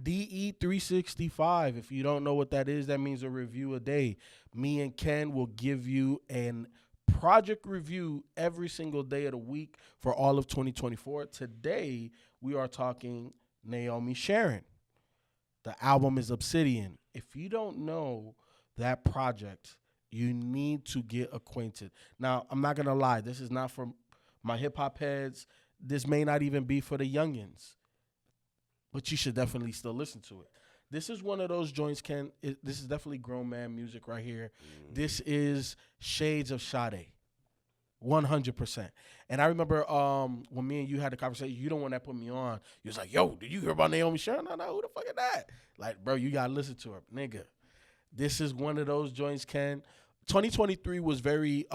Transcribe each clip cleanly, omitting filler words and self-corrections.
DE365. If you don't know what that is, that means a review a day. Me and Ken will give you an project review every single day of the week for all of 2024. Today, we are talking Naomi Sharon. The album is Obsidian. If you don't know that project, you need to get acquainted. Now, I'm not going to lie. This is not for my hip-hop heads. This may not even be for the youngins. But you should definitely still listen to it. This is one of those joints, Ken. This is definitely grown man music right here. This is shades of Sade, 100%. And I remember when me and you had the conversation, you don't want that put me on. You was like, yo, did you hear about Naomi Sharon? No, who the fuck is that? Like, bro, you got to listen to her. Nigga, this is one of those joints, Ken. 2023 was very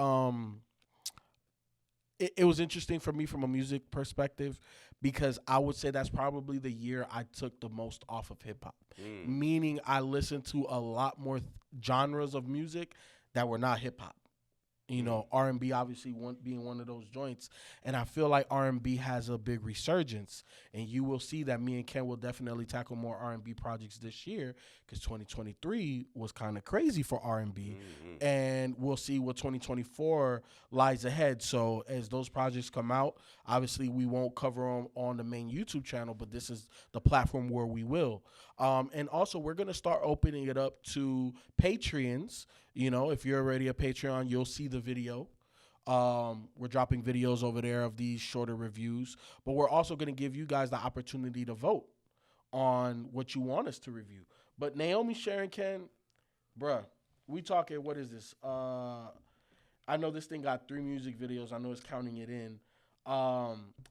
it was interesting for me from a music perspective because I would say that's probably the year I took the most off of hip hop. Meaning I listened to a lot more genres of music that were not hip hop. You know, R&B obviously being one of those joints. And I feel like R&B has a big resurgence. And you will see that me and Ken will definitely tackle more R&B projects this year because 2023 was kind of crazy for R&B. And we'll see what 2024 lies ahead. So as those projects come out, obviously we won't cover them on the main YouTube channel, but this is the platform where we will. And also we're going to start opening it up to Patreons. You know, if you're already a Patreon, you'll see the video. We're dropping videos over there of these shorter reviews, but we're also going to give you guys the opportunity to vote on what you want us to review. But Naomi Sharon, Ken, bruh, we talking, what is this? I know this thing got 3 music videos. I know it's counting it in.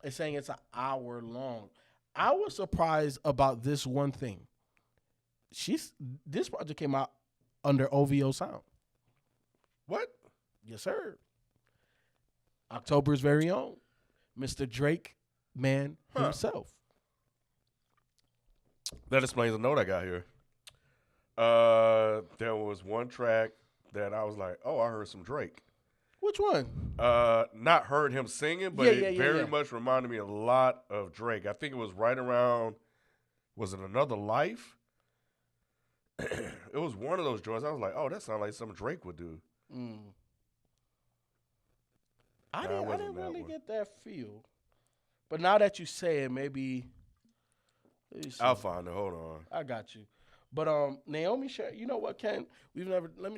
It's saying it's an hour long. I was surprised about this one thing. This project came out under OVO Sound. What? Yes, sir. October's very own, Mr. Drake man himself. That explains a note I got here. There was one track that I was like, oh, I heard some Drake. Which one? Not heard him singing, but it very much reminded me a lot of Drake. I think it was right around, was it Another Life? It was one of those joints. I was like, oh, that sounds like something Drake would do. I didn't really get that feel. But now that you say it, maybe. I'll find it. Hold on. I got you. But Naomi Sharon, you know what, Ken? We've never. Let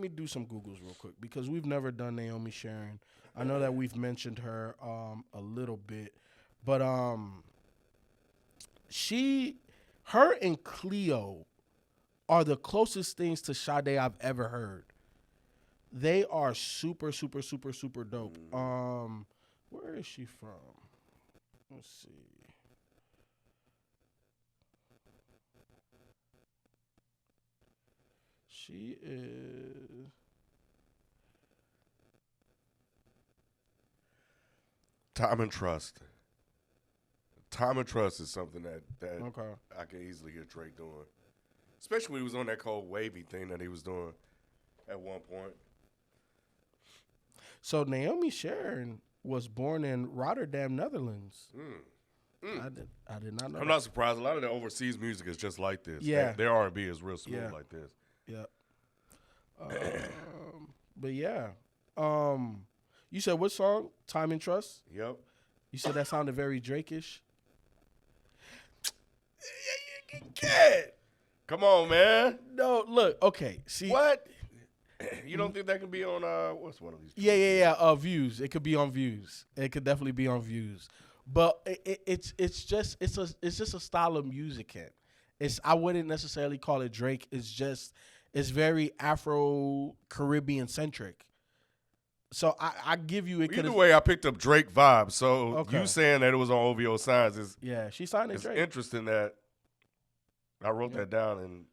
me do some Googles real quick because we've never done Naomi Sharon. I know that we've mentioned her a little bit, but her and Cleo are the closest things to Sade I've ever heard. They are super, super, super, super dope. Where is she from? Let's see. She is. Time and Trust. Time and Trust is something that Okay. I can easily hear Drake doing. Especially when he was on that cold wavy thing that he was doing at one point. So Naomi Sharon was born in Rotterdam, Netherlands. I did not know. I'm not surprised. A lot of the overseas music is just like this. Yeah. Their R&B is real smooth like this. Yeah. But yeah. You said what song? Time and Trust? Yep. You said that sounded very Drake-ish? Come on, man. No, look, okay. See what? You don't think that can be on what's one of these? Yeah. Views. It could be on Views. It could definitely be on Views. But it's just a style of music, Ken. I wouldn't necessarily call it Drake. It's very Afro-Caribbean centric. So I give you it. Either way, I picked up Drake vibes. So you saying that it was on OVO Signs is she signed it. It's Drake. interesting that I wrote that down and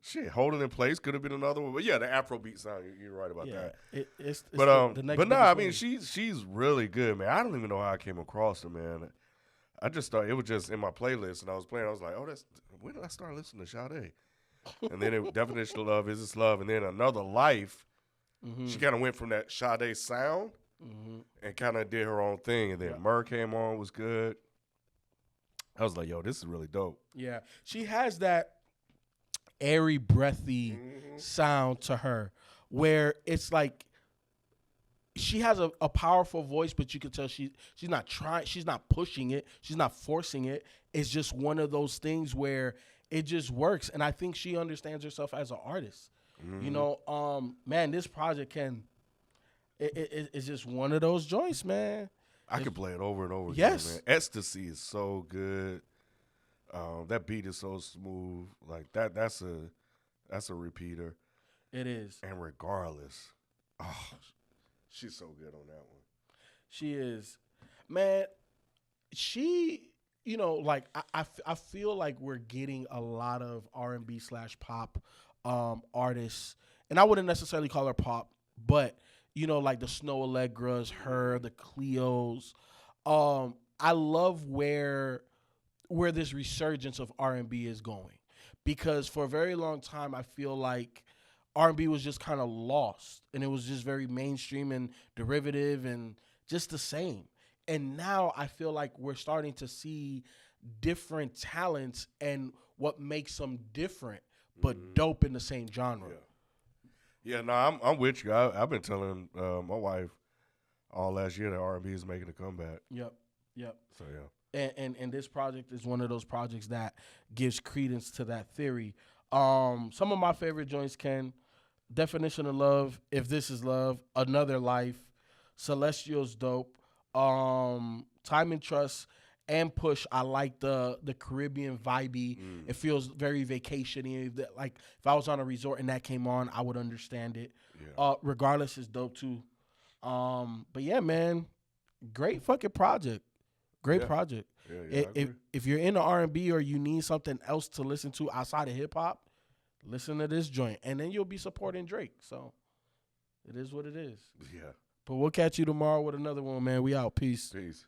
shit, Holding in Place could have been another one. But yeah, the Afrobeat sound, you're right about that. It's the next I mean she's really good, man. I don't even know how I came across her, man. I just thought it was just in my playlist and I was playing. I was like, oh, when did I start listening to Sade? And then Definition of Love, Is This Love? And then Another Life. She kind of went from that Sade sound and kind of did her own thing. And then Murr came on, was good. I was like, yo, this is really dope. Yeah, she has that airy, breathy sound to her, where it's like she has a powerful voice, but you can tell she's not trying, she's not pushing it, she's not forcing it. It's just one of those things where it just works, and I think she understands herself as an artist. You know, man, this project it's just one of those joints, man. I could play it over and over Yes. again, man. Ecstasy is so good. That beat is so smooth. Like that's a repeater. It is. And regardless, she's so good on that one. She is. Man, she, you know, like I feel like we're getting a lot of R&B / pop artists, and I wouldn't necessarily call her pop, but you know, like the Snow Allegras, her, the Cleos. I love where this resurgence of R&B is going, because for a very long time I feel like R&B was just kind of lost, and it was just very mainstream and derivative and just the same. And now I feel like we're starting to see different talents and what makes them different but dope in the same genre. Yeah, no, I'm with you. I've been telling my wife all last year that R&B is making a comeback. Yep. So yeah. And this project is one of those projects that gives credence to that theory. Some of my favorite joints, Ken: Definition of Love, If This Is Love, Another Life, Celestial's dope. Time and Trust and Push. I like the Caribbean vibey. It feels very vacation-y. Like if I was on a resort and that came on, I would understand it. Yeah. Regardless is dope too. But yeah, man, great fucking project. Great project. Yeah, if you're into R&B or you need something else to listen to outside of hip hop, listen to this joint, and then you'll be supporting Drake. So it is what it is. Yeah. But we'll catch you tomorrow with another one, man. We out. Peace. Peace.